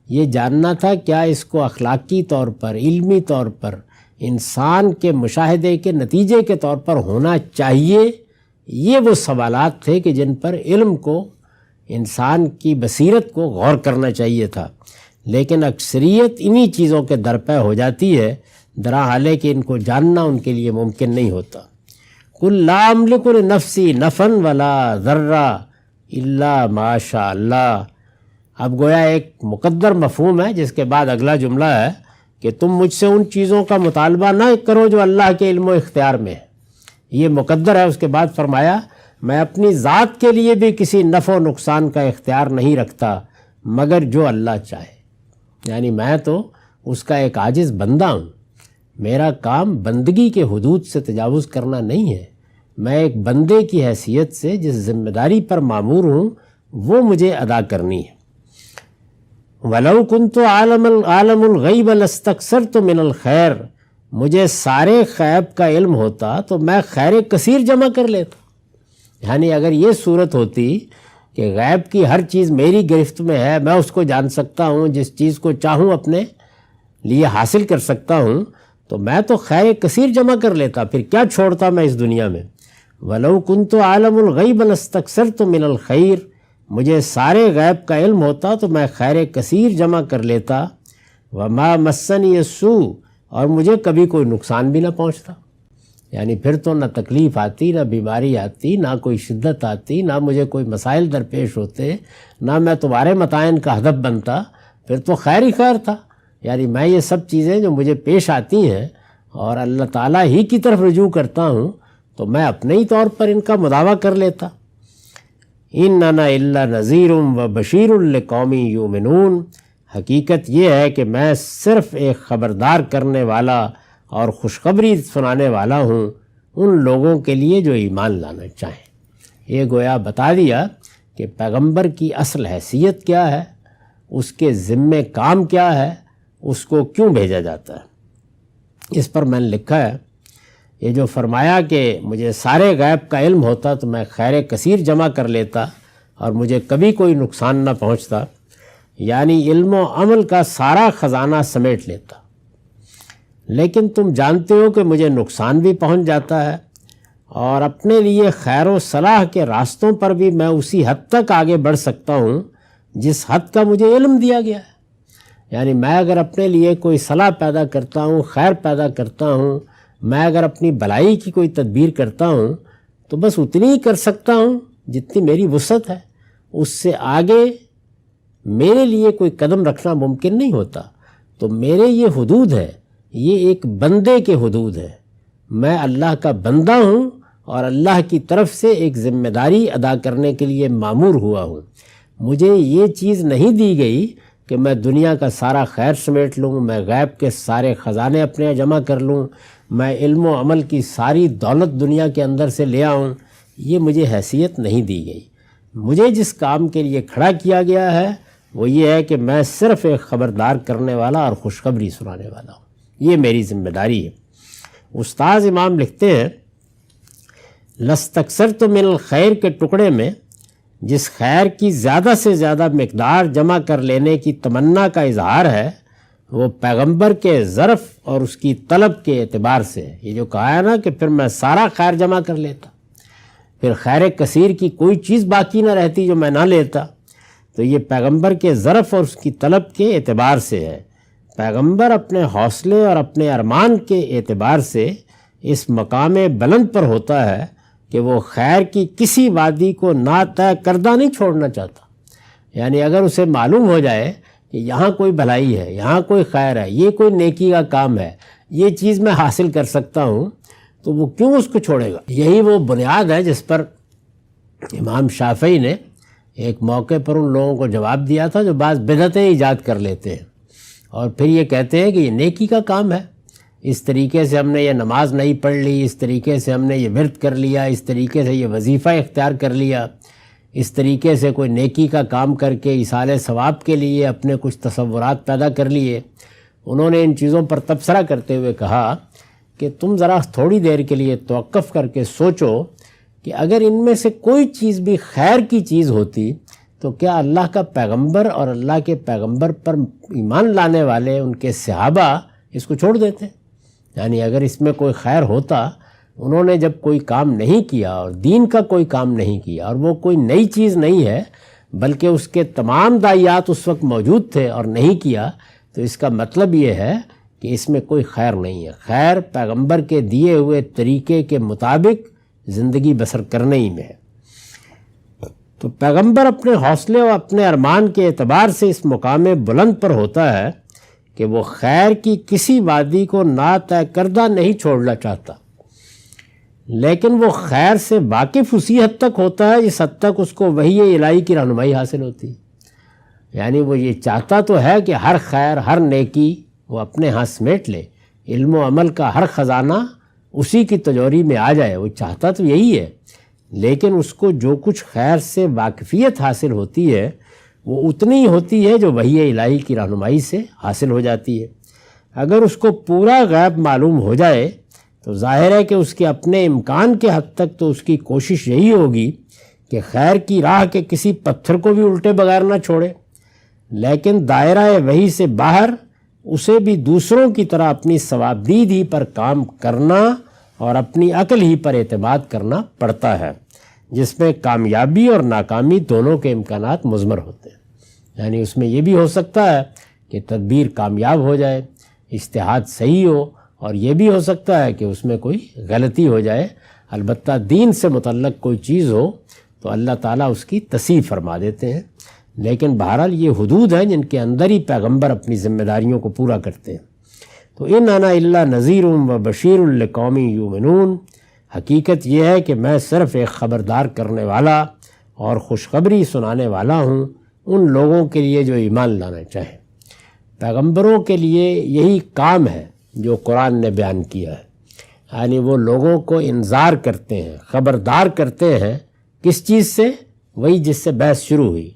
یہ جاننا تھا کیا اس کو اخلاقی طور پر، علمی طور پر، انسان کے مشاہدے کے نتیجے کے طور پر ہونا چاہیے۔ یہ وہ سوالات تھے کہ جن پر علم کو، انسان کی بصیرت کو غور کرنا چاہیے تھا، لیکن اکثریت انہی چیزوں کے درپے ہو جاتی ہے، درحالے کہ ان کو جاننا ان کے لیے ممکن نہیں ہوتا۔ قُلْ لَا أَمْلِكُ لِنَفْسِي نَفْعًا وَلَا ضَرًّا إِلَّا مَا شَاءَ اللَّهُ۔ اب گویا ایک مقدر مفہوم ہے جس کے بعد اگلا جملہ ہے کہ تم مجھ سے ان چیزوں کا مطالبہ نہ کرو جو اللہ کے علم و اختیار میں ہے۔ یہ مقدر ہے۔ اس کے بعد فرمایا میں اپنی ذات کے لیے بھی کسی نفع و نقصان کا اختیار نہیں رکھتا مگر جو اللہ چاہے۔ یعنی میں تو اس کا ایک عاجز بندہ ہوں، میرا کام بندگی کے حدود سے تجاوز کرنا نہیں ہے۔ میں ایک بندے کی حیثیت سے جس ذمہ داری پر مامور ہوں وہ مجھے ادا کرنی ہے۔ وَلَوْ كُنْتُ عَالَمُ الْغَيْبَ لَاسْتَكْثَرْتُ مِنَ الْخَيْرِ، مجھے سارے غیب کا علم ہوتا تو میں خیر کثیر جمع کر لیتا۔ یعنی اگر یہ صورت ہوتی کہ غیب کی ہر چیز میری گرفت میں ہے، میں اس کو جان سکتا ہوں، جس چیز کو چاہوں اپنے لیے حاصل کر سکتا ہوں، تو میں تو خیر کثیر جمع کر لیتا، پھر کیا چھوڑتا میں اس دنیا میں۔ وَلَوْ كُنْتُ عَالَمُ الْغَيْبَ لَاسْتَكْثَرْتُ مِنَ الْخَيْرِ، مجھے سارے غیب کا علم ہوتا تو میں خیر کثیر جمع کر لیتا۔ وَمَا مَسَّنِيَ السُّوءُ، اور مجھے کبھی کوئی نقصان بھی نہ پہنچتا۔ یعنی پھر تو نہ تکلیف آتی، نہ بیماری آتی، نہ کوئی شدت آتی، نہ مجھے کوئی مسائل درپیش ہوتے، نہ میں تمہارے متائن کا ہدف بنتا، پھر تو خیر ہی خیر تھا۔ یعنی میں یہ سب چیزیں جو مجھے پیش آتی ہیں اور اللہ تعالیٰ ہی کی طرف رجوع کرتا ہوں تو میں اپنے ہی طور پر ان کا مداوع کر لیتا۔ ان انا الا نذیر و بشیر لقوم یؤمنون، حقیقت یہ ہے کہ میں صرف ایک خبردار کرنے والا اور خوشخبری سنانے والا ہوں ان لوگوں کے لیے جو ایمان لانا چاہیں۔ یہ گویا بتا دیا کہ پیغمبر کی اصل حیثیت کیا ہے، اس کے ذمے کام کیا ہے، اس کو کیوں بھیجا جاتا ہے۔ اس پر میں نے لکھا ہے یہ جو فرمایا کہ مجھے سارے غیب کا علم ہوتا تو میں خیر کثیر جمع کر لیتا، اور مجھے کبھی کوئی نقصان نہ پہنچتا، یعنی علم و عمل کا سارا خزانہ سمیٹ لیتا، لیکن تم جانتے ہو کہ مجھے نقصان بھی پہنچ جاتا ہے، اور اپنے لیے خیر و صلاح کے راستوں پر بھی میں اسی حد تک آگے بڑھ سکتا ہوں جس حد کا مجھے علم دیا گیا ہے۔ یعنی میں اگر اپنے لیے کوئی صلاح پیدا کرتا ہوں، خیر پیدا کرتا ہوں، میں اگر اپنی بھلائی کی کوئی تدبیر کرتا ہوں تو بس اتنی ہی کر سکتا ہوں جتنی میری وسعت ہے، اس سے آگے میرے لیے کوئی قدم رکھنا ممکن نہیں ہوتا۔ تو میرے یہ حدود ہے، یہ ایک بندے کے حدود ہے، میں اللہ کا بندہ ہوں اور اللہ کی طرف سے ایک ذمہ داری ادا کرنے کے لیے مامور ہوا ہوں۔ مجھے یہ چیز نہیں دی گئی کہ میں دنیا کا سارا خیر سمیٹ لوں، میں غیب کے سارے خزانے اپنے جمع کر لوں، میں علم و عمل کی ساری دولت دنیا کے اندر سے لے آؤں، یہ مجھے حیثیت نہیں دی گئی۔ مجھے جس کام کے لیے کھڑا کیا گیا ہے وہ یہ ہے کہ میں صرف ایک خبردار کرنے والا اور خوشخبری سنانے والا ہوں، یہ میری ذمہ داری ہے۔ استاذ امام لکھتے ہیں، لستکثرت من الخیر کے ٹکڑے میں جس خیر کی زیادہ سے زیادہ مقدار جمع کر لینے کی تمنا کا اظہار ہے وہ پیغمبر کے ظرف اور اس کی طلب کے اعتبار سے ہے۔ یہ جو کہا ہے نا کہ پھر میں سارا خیر جمع کر لیتا، پھر خیر کثیر کی کوئی چیز باقی نہ رہتی جو میں نہ لیتا، تو یہ پیغمبر کے ظرف اور اس کی طلب کے اعتبار سے ہے۔ پیغمبر اپنے حوصلے اور اپنے ارمان کے اعتبار سے اس مقام بلند پر ہوتا ہے کہ وہ خیر کی کسی وادی کو نا طے کردہ نہیں چھوڑنا چاہتا۔ یعنی اگر اسے معلوم ہو جائے کہ یہاں کوئی بھلائی ہے، یہاں کوئی خیر ہے، یہ کوئی نیکی کا کام ہے، یہ چیز میں حاصل کر سکتا ہوں، تو وہ کیوں اس کو چھوڑے گا؟ یہی وہ بنیاد ہے جس پر امام شافعی نے ایک موقع پر ان لوگوں کو جواب دیا تھا جو بعض بدعتیں ایجاد کر لیتے ہیں اور پھر یہ کہتے ہیں کہ یہ نیکی کا کام ہے، اس طریقے سے ہم نے یہ نماز نہیں پڑھ لی، اس طریقے سے ہم نے یہ ورد کر لیا، اس طریقے سے یہ وظیفہ اختیار کر لیا، اس طریقے سے کوئی نیکی کا کام کر کے ایصال ثواب کے لیے اپنے کچھ تصورات پیدا کر لیے۔ انہوں نے ان چیزوں پر تبصرہ کرتے ہوئے کہا کہ تم ذرا تھوڑی دیر کے لیے توقف کر کے سوچو کہ اگر ان میں سے کوئی چیز بھی خیر کی چیز ہوتی تو کیا اللہ کا پیغمبر اور اللہ کے پیغمبر پر ایمان لانے والے ان کے صحابہ اس کو چھوڑ دیتے؟ یعنی اگر اس میں کوئی خیر ہوتا، انہوں نے جب کوئی کام نہیں کیا اور دین کا کوئی کام نہیں کیا اور وہ کوئی نئی چیز نہیں ہے بلکہ اس کے تمام داعیات اس وقت موجود تھے اور نہیں کیا، تو اس کا مطلب یہ ہے کہ اس میں کوئی خیر نہیں ہے۔ خیر پیغمبر کے دیے ہوئے طریقے کے مطابق زندگی بسر کرنے ہی میں ہے۔ تو پیغمبر اپنے حوصلے اور اپنے ارمان کے اعتبار سے اس مقام بلند پر ہوتا ہے کہ وہ خیر کی کسی وادی کو نا طے کردہ نہیں چھوڑنا چاہتا، لیکن وہ خیر سے واقف اسی حد تک ہوتا ہے جس حد تک اس کو وحی الہی کی رہنمائی حاصل ہوتی ہے۔ یعنی وہ یہ چاہتا تو ہے کہ ہر خیر، ہر نیکی وہ اپنے ہاتھ سمیٹ لے، علم و عمل کا ہر خزانہ اسی کی تجوری میں آ جائے، وہ چاہتا تو یہی ہے، لیکن اس کو جو کچھ خیر سے واقفیت حاصل ہوتی ہے وہ اتنی ہی ہوتی ہے جو وحی الہی کی رہنمائی سے حاصل ہو جاتی ہے۔ اگر اس کو پورا غیب معلوم ہو جائے تو ظاہر ہے کہ اس کے اپنے امکان کے حد تک تو اس کی کوشش یہی ہوگی کہ خیر کی راہ کے کسی پتھر کو بھی الٹے بغیر نہ چھوڑے، لیکن دائرہ وحی سے باہر اسے بھی دوسروں کی طرح اپنی ثوابدید ہی پر کام کرنا اور اپنی عقل ہی پر اعتماد کرنا پڑتا ہے، جس میں کامیابی اور ناکامی دونوں کے امکانات مضمر ہوتے ہیں۔ یعنی اس میں یہ بھی ہو سکتا ہے کہ تدبیر کامیاب ہو جائے، اجتہاد صحیح ہو، اور یہ بھی ہو سکتا ہے کہ اس میں کوئی غلطی ہو جائے۔ البتہ دین سے متعلق کوئی چیز ہو تو اللہ تعالیٰ اس کی تصحیح فرما دیتے ہیں، لیکن بہرحال یہ حدود ہیں جن کے اندر ہی پیغمبر اپنی ذمہ داریوں کو پورا کرتے ہیں۔ تو ان انا الا نذیر و بشیر لقوم یؤمنون، حقیقت یہ ہے کہ میں صرف ایک خبردار کرنے والا اور خوشخبری سنانے والا ہوں ان لوگوں کے لیے جو ایمان لانا چاہیں۔ پیغمبروں کے لیے یہی کام ہے جو قرآن نے بیان کیا ہے، یعنی وہ لوگوں کو انذار کرتے ہیں، خبردار کرتے ہیں کس چیز سے؟ وہی جس سے بحث شروع ہوئی،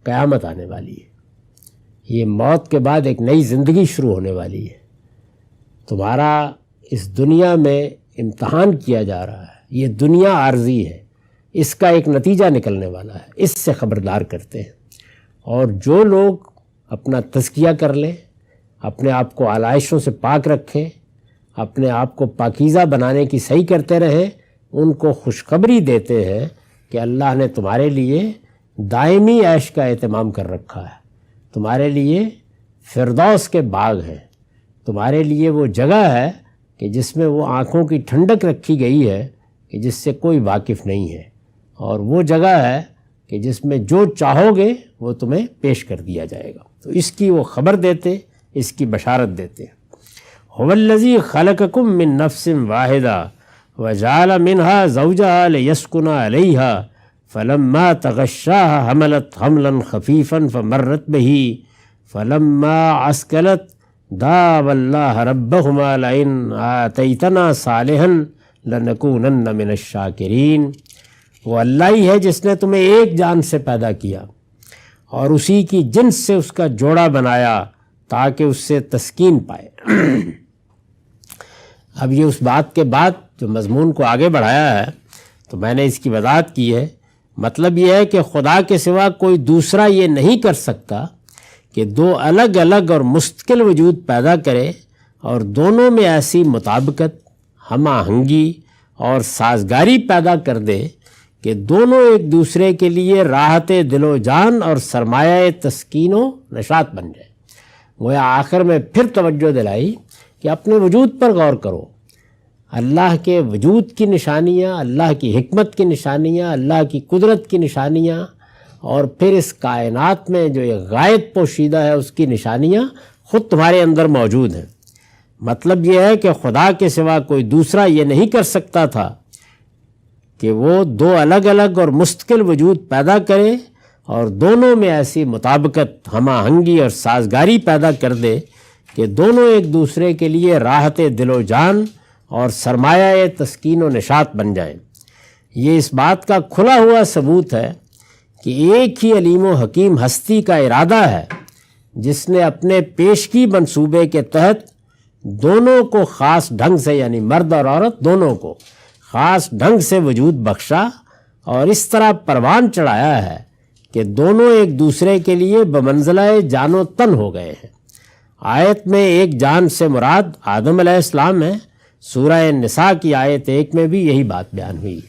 قیامت آنے والی ہے، یہ موت کے بعد ایک نئی زندگی شروع ہونے والی ہے، تمہارا اس دنیا میں امتحان کیا جا رہا ہے، یہ دنیا عارضی ہے، اس کا ایک نتیجہ نکلنے والا ہے، اس سے خبردار کرتے ہیں۔ اور جو لوگ اپنا تزکیہ کر لیں، اپنے آپ کو آلائشوں سے پاک رکھیں، اپنے آپ کو پاکیزہ بنانے کی صحیح کرتے رہیں، ان کو خوشخبری دیتے ہیں کہ اللہ نے تمہارے لیے دائمی عیش کا اہتمام کر رکھا ہے، تمہارے لیے فردوس کے باغ ہیں، تمہارے لیے وہ جگہ ہے کہ جس میں وہ آنکھوں کی ٹھنڈک رکھی گئی ہے کہ جس سے کوئی واقف نہیں ہے، اور وہ جگہ ہے کہ جس میں جو چاہو گے وہ تمہیں پیش کر دیا جائے گا۔ تو اس کی وہ خبر دیتے، اس کی بشارت دیتے۔ هو الذی خلقکم من نفس واحدہ وجعل منها زوجها لیسکن علیہا فلما تغشاها حملت حملا خفیفا فمرت به فلما عسکلت دعوا اللہ ربہما لئن آتیتنا صالحا لنکونن من الشاکرین۔ وہ اللہ ہی ہے جس نے تمہیں ایک جان سے پیدا کیا اور اسی کی جنس سے اس کا جوڑا بنایا تاکہ اس سے تسکین پائے۔ اب یہ اس بات کے بعد جو مضمون کو آگے بڑھایا ہے تو میں نے اس کی وضاحت کی ہے۔ مطلب یہ ہے کہ خدا کے سوا کوئی دوسرا یہ نہیں کر سکتا کہ دو الگ الگ اور مستقل وجود پیدا کرے اور دونوں میں ایسی مطابقت، ہم آہنگی اور سازگاری پیدا کر دے کہ دونوں ایک دوسرے کے لیے راحت دل و جان اور سرمایہ تسکین و نشاط بن جائے۔ وہ آخر میں پھر توجہ دلائی کہ اپنے وجود پر غور کرو، اللہ کے وجود کی نشانیاں، اللہ کی حکمت کی نشانیاں، اللہ کی قدرت کی نشانیاں، اور پھر اس کائنات میں جو یہ غائب پوشیدہ ہے اس کی نشانیاں خود تمہارے اندر موجود ہیں۔ مطلب یہ ہے کہ خدا کے سوا کوئی دوسرا یہ نہیں کر سکتا تھا کہ وہ دو الگ الگ اور مستقل وجود پیدا کرے اور دونوں میں ایسی مطابقت، ہم آہنگی اور سازگاری پیدا کر دے کہ دونوں ایک دوسرے کے لیے راحت دل و جان اور سرمایہ تسکین و نشاط بن جائیں۔ یہ اس بات کا کھلا ہوا ثبوت ہے کہ ایک ہی علیم و حکیم ہستی کا ارادہ ہے جس نے اپنے پیشگی منصوبے کے تحت دونوں کو خاص ڈھنگ سے، یعنی مرد اور عورت دونوں کو خاص ڈھنگ سے وجود بخشا اور اس طرح پروان چڑھایا ہے کہ دونوں ایک دوسرے کے لیے بمنزلہ جان و تن ہو گئے ہیں۔ آیت میں ایک جان سے مراد آدم علیہ السلام ہے۔ سورہ نساء کی آیت 1 میں بھی یہی بات بیان ہوئی۔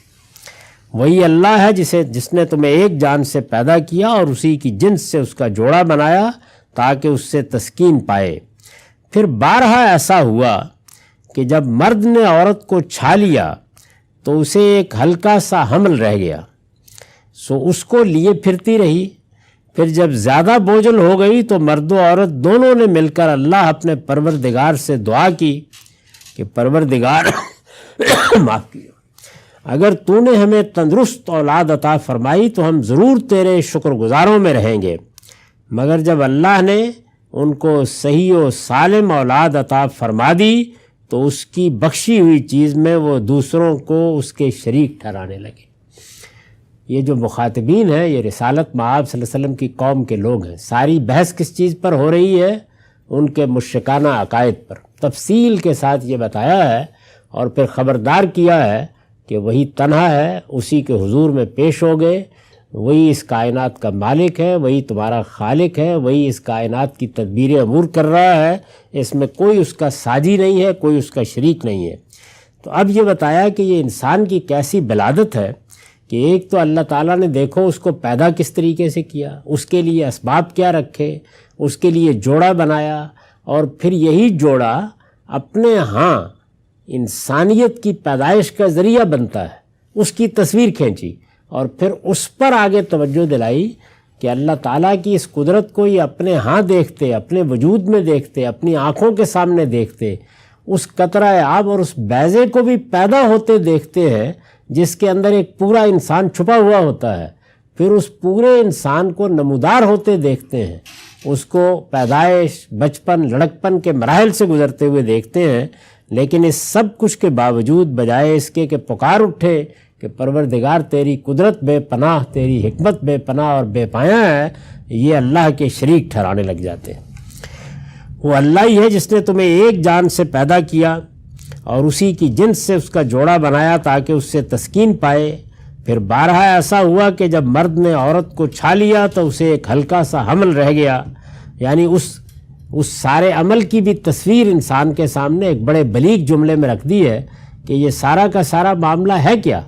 وہی اللہ ہے جس نے تمہیں ایک جان سے پیدا کیا اور اسی کی جنس سے اس کا جوڑا بنایا تاکہ اس سے تسکین پائے۔ پھر بارہا ایسا ہوا کہ جب مرد نے عورت کو چھا لیا تو اسے ایک ہلکا سا حمل رہ گیا، سو اس کو لیے پھرتی رہی۔ پھر جب زیادہ بوجھل ہو گئی تو مرد و عورت دونوں نے مل کر اللہ اپنے پروردگار سے دعا کی کہ پروردگار معاف کیو، اگر تو نے ہمیں تندرست اولاد عطا فرمائی تو ہم ضرور تیرے شکر گزاروں میں رہیں گے۔ مگر جب اللہ نے ان کو صحیح و سالم اولاد عطا فرما دی تو اس کی بخشی ہوئی چیز میں وہ دوسروں کو اس کے شریک ٹھہرانے لگے۔ یہ جو مخاطبین ہیں یہ رسالت مآب صلی اللہ علیہ وسلم کی قوم کے لوگ ہیں۔ ساری بحث کس چیز پر ہو رہی ہے؟ ان کے مشرکانہ عقائد پر تفصیل کے ساتھ یہ بتایا ہے اور پھر خبردار کیا ہے کہ وہی تنہا ہے، اسی کے حضور میں پیش ہو گئے، وہی اس کائنات کا مالک ہے، وہی تمہارا خالق ہے، وہی اس کائنات کی تدبیر امور کر رہا ہے، اس میں کوئی اس کا ساجی نہیں ہے، کوئی اس کا شریک نہیں ہے۔ تو اب یہ بتایا کہ یہ انسان کی کیسی بلادت ہے کہ ایک تو اللہ تعالیٰ نے دیکھو اس کو پیدا کس طریقے سے کیا، اس کے لیے اسباب کیا رکھے، اس کے لیے جوڑا بنایا، اور پھر یہی جوڑا اپنے ہاں انسانیت کی پیدائش کا ذریعہ بنتا ہے، اس کی تصویر کھینچی اور پھر اس پر آگے توجہ دلائی کہ اللہ تعالیٰ کی اس قدرت کو یہ اپنے ہاں دیکھتے، اپنے وجود میں دیکھتے، اپنی آنکھوں کے سامنے دیکھتے، اس قطرہ آب اور اس بیضے کو بھی پیدا ہوتے دیکھتے ہیں جس کے اندر ایک پورا انسان چھپا ہوا ہوتا ہے، پھر اس پورے انسان کو نمودار ہوتے دیکھتے ہیں، اس کو پیدائش، بچپن، لڑکپن کے مراحل سے گزرتے ہوئے دیکھتے ہیں۔ لیکن اس سب کچھ کے باوجود بجائے اس کے کہ پکار اٹھے کہ پروردگار تیری قدرت بے پناہ، تیری حکمت بے پناہ اور بے پایاں ہے، یہ اللہ کے شریک ٹھہرانے لگ جاتے ہیں۔ وہ اللہ ہی ہے جس نے تمہیں ایک جان سے پیدا کیا اور اسی کی جنس سے اس کا جوڑا بنایا تاکہ اس سے تسکین پائے۔ پھر بارہا ایسا ہوا کہ جب مرد نے عورت کو چھا لیا تو اسے ایک ہلکا سا حمل رہ گیا، یعنی اس سارے عمل کی بھی تصویر انسان کے سامنے ایک بڑے بلیغ جملے میں رکھ دی ہے کہ یہ سارا کا سارا معاملہ ہے کیا،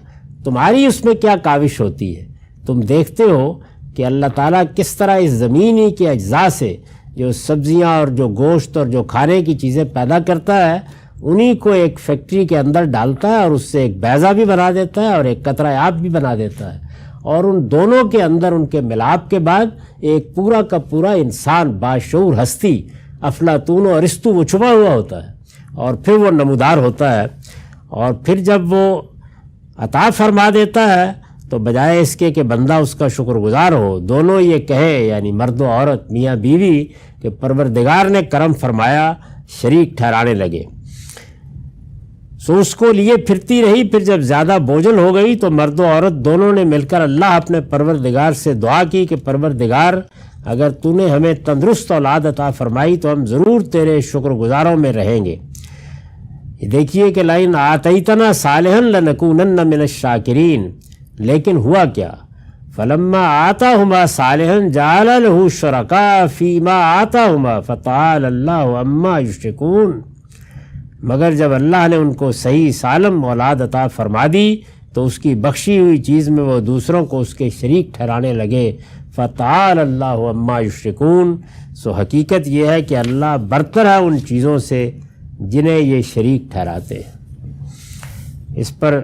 تمہاری اس میں کیا کاوش ہوتی ہے؟ تم دیکھتے ہو کہ اللہ تعالیٰ کس طرح اس زمینی کے اجزاء سے جو سبزیاں اور جو گوشت اور جو کھانے کی چیزیں پیدا کرتا ہے انہی کو ایک فیکٹری کے اندر ڈالتا ہے اور اس سے ایک بیضہ بھی بنا دیتا ہے اور ایک قطرہ آب بھی بنا دیتا ہے، اور ان دونوں کے اندر ان کے ملاپ کے بعد ایک پورا کا پورا انسان باشعور ہستی افلاطون و ارسطو وہ چھپا ہوا ہوتا ہے، اور پھر وہ نمودار ہوتا ہے، اور پھر جب وہ عطا فرما دیتا ہے تو بجائے اس کے کہ بندہ اس کا شکر گزار ہو، دونوں یہ کہے یعنی مرد و عورت میاں بیوی کہ پروردگار نے کرم فرمایا، شریک ٹھہرانے لگے۔ سو اس کو لیے پھرتی رہی، پھر جب زیادہ بوجھل ہو گئی تو مرد و عورت دونوں نے مل کر اللہ اپنے پروردگار سے دعا کی کہ پروردگار اگر تو نے ہمیں تندرست اولاد عطا فرمائی تو ہم ضرور تیرے شکر گزاروں میں رہیں گے۔ یہ دیکھیے کہ لئن آتیتنا صالحا لنکونن من الشاکرین، لیکن ہوا کیا؟ فلما آتاہما صالحا جعل له شرکاء فیما آتاہما فتعالی اللہ عما یشرکون، مگر جب اللہ نے ان کو صحیح سالم اولاد عطا فرما دی تو اس کی بخشی ہوئی چیز میں وہ دوسروں کو اس کے شریک ٹھہرانے لگے، فتعالی اللہ عما یشرکون۔ سو حقیقت یہ ہے کہ اللہ برتر ہے ان چیزوں سے جنہیں یہ شریک ٹھہراتے ہیں۔ اس پر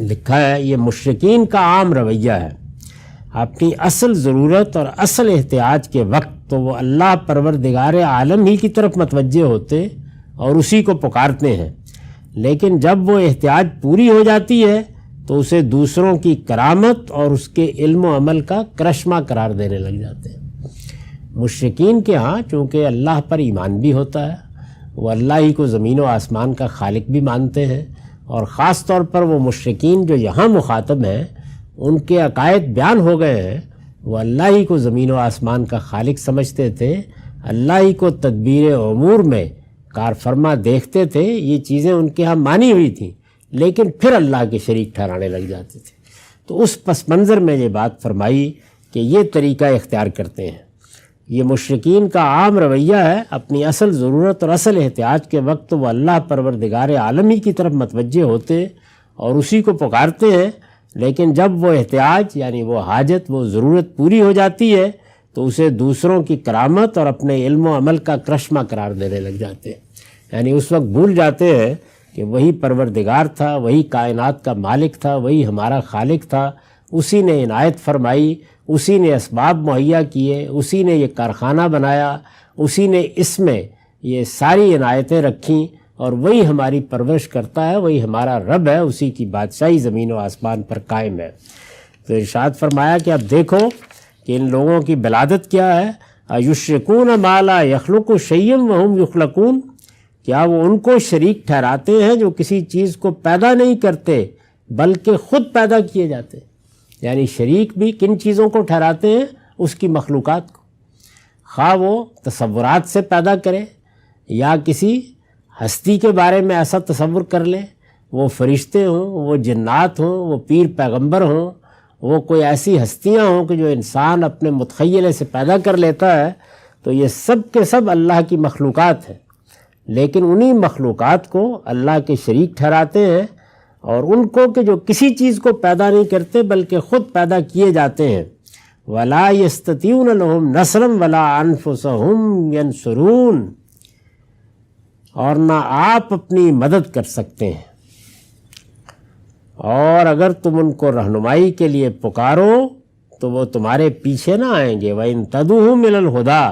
لکھا ہے یہ مشرکین کا عام رویہ ہے، اپنی اصل ضرورت اور اصل احتیاج کے وقت تو وہ اللہ پروردگار عالم ہی کی طرف متوجہ ہوتے اور اسی کو پکارتے ہیں، لیکن جب وہ احتیاج پوری ہو جاتی ہے تو اسے دوسروں کی کرامت اور اس کے علم و عمل کا کرشمہ قرار دینے لگ جاتے ہیں۔ مشرکین کے ہاں چونکہ اللہ پر ایمان بھی ہوتا ہے، وہ اللہ ہی کو زمین و آسمان کا خالق بھی مانتے ہیں، اور خاص طور پر وہ مشرکین جو یہاں مخاطب ہیں ان کے عقائد بیان ہو گئے ہیں، وہ اللہ ہی کو زمین و آسمان کا خالق سمجھتے تھے، اللہ ہی کو تدبیر امور میں کار فرما دیکھتے تھے، یہ چیزیں ان کے ہاں مانی ہوئی تھیں، لیکن پھر اللہ کے شریک ٹھہرانے لگ جاتے تھے۔ تو اس پس منظر میں یہ بات فرمائی کہ یہ طریقہ اختیار کرتے ہیں۔ یہ مشرکین کا عام رویہ ہے، اپنی اصل ضرورت اور اصل احتیاج کے وقت وہ اللہ پروردگار عالمی کی طرف متوجہ ہوتے اور اسی کو پکارتے ہیں، لیکن جب وہ احتیاج یعنی وہ حاجت وہ ضرورت پوری ہو جاتی ہے تو اسے دوسروں کی کرامت اور اپنے علم و عمل کا کرشمہ قرار دینے لگ جاتے ہیں، یعنی اس وقت بھول جاتے ہیں کہ وہی پروردگار تھا، وہی کائنات کا مالک تھا، وہی ہمارا خالق تھا، اسی نے عنایت فرمائی، اسی نے اسباب مہیا کیے، اسی نے یہ کارخانہ بنایا، اسی نے اس میں یہ ساری عنایتیں رکھیں، اور وہی ہماری پرورش کرتا ہے، وہی ہمارا رب ہے، اسی کی بادشاہی زمین و آسمان پر قائم ہے۔ تو ارشاد فرمایا کہ اب دیکھو کہ ان لوگوں کی بلادت کیا ہے، ایشرکون ما لا یخلق شیئا وہم یخلقون، کیا وہ ان کو شریک ٹھہراتے ہیں جو کسی چیز کو پیدا نہیں کرتے بلکہ خود پیدا کیے جاتے ہیں، یعنی شریک بھی کن چیزوں کو ٹھہراتے ہیں؟ اس کی مخلوقات کو، خواہ وہ تصورات سے پیدا کرے یا کسی ہستی کے بارے میں ایسا تصور کر لے، وہ فرشتے ہوں، وہ جنات ہوں، وہ پیر پیغمبر ہوں، وہ کوئی ایسی ہستیاں ہوں کہ جو انسان اپنے متخیلے سے پیدا کر لیتا ہے، تو یہ سب کے سب اللہ کی مخلوقات ہیں، لیکن انہی مخلوقات کو اللہ کے شریک ٹھہراتے ہیں، اور ان کو کہ جو کسی چیز کو پیدا نہیں کرتے بلکہ خود پیدا کیے جاتے ہیں۔ وَلَا يَسْتَطِيعُونَ لَهُمْ نَصْرًا وَلَا أَنفُسَهُمْ يَنصُرُونَ، اور نہ آپ اپنی مدد کر سکتے ہیں، اور اگر تم ان کو رہنمائی کے لیے پکارو تو وہ تمہارے پیچھے نہ آئیں گے۔ وَإِن تَدْعُوهُمْ إِلَى الْهُدَىٰ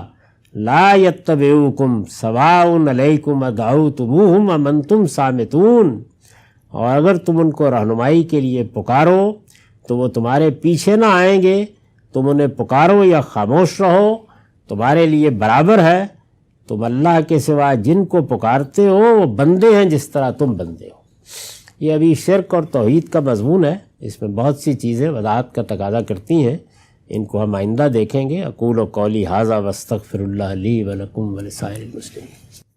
لَا يَتَّبِعُوكُمْ سَوَاءٌ عَلَيْكُمْ أَدْعَوْتُمُوهُمْ أَمْ أَنْتُمْ صَامِتُونَ، اور اگر تم ان کو رہنمائی کے لیے پکارو تو وہ تمہارے پیچھے نہ آئیں گے، تم انہیں پکارو یا خاموش رہو، تمہارے لیے برابر ہے، تم اللہ کے سوا جن کو پکارتے ہو وہ بندے ہیں جس طرح تم بندے ہو۔ یہ ابھی شرک اور توحید کا مضمون ہے، اس میں بہت سی چیزیں وضاحت کا تقاضا کرتی ہیں، ان کو ہم آئندہ دیکھیں گے۔ اقول قولی ھذا واستغفر اللہ لی ولکم ولسائر المسلمین۔